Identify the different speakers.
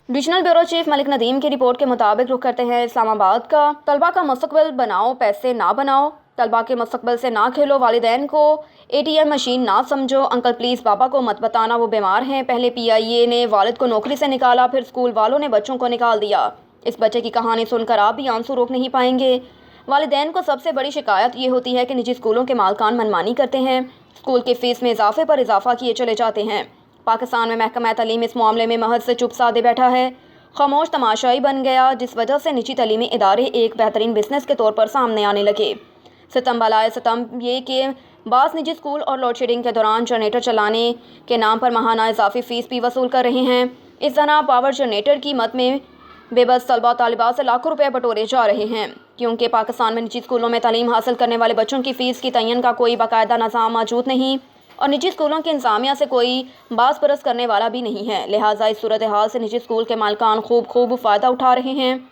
Speaker 1: Divisional bureau chief Malik Nadeem की report के मुताबिक रुख करते हैं इस्लामाबाद का। तलबा का मुस्तकबिल बनाओ, पैसे ना बनाओ। तलबा के मुस्तकबिल से ना खेलो, वालिदैन को ATM मशीन ना समझो। अंकल प्लीज़ पापा को मत बताना वो बीमार हैं। पहले PIA ने वालिद को नौकरी से निकाला, फिर स्कूल वालों ने बच्चों को निकाल दिया। इस बच्चे की कहानी सुनकर आप भी आंसू रोक नहीं पाएंगे। वालिदैन को सबसे बड़ी शिकायत ये होती है कि निजी स्कूलों के मालकान मनमानी करते हैं। स्कूल की फ़ीस में इजाफे पर इजाफा किए चले जाते हैं। पाकिस्तान में महकमा तालीम इस मामले में महज से चुप साधे बैठा है, खामोश तमाशाई बन गया, जिस वजह से निजी तालीमी इदारे एक बेहतरीन बिजनेस के तौर पर सामने आने लगे। सितम बलाए सितम ये कि बास निजी स्कूल और लोड शेडिंग के दौरान जनरेटर चलाने के नाम पर माहाना इजाफी फ़ीस भी वसूल कर रहे हैं। इस तरह पावर जनरेटर की मद में बेबस तलबा तालिबात से लाखों रुपए बटोरे जा रहे हैं, क्योंकि पाकिस्तान में निजी स्कूलों में तालीम हासिल करने वाले बच्चों की फ़ीस की तयन का कोई बाकायदा निज़ाम मौजूद नहीं और निजी स्कूलों की इंतज़ामिया से कोई बास परस करने वाला भी नहीं है। लिहाजा इस सूरत हाल से निजी स्कूल के मालिकान खूब फ़ायदा उठा रहे हैं।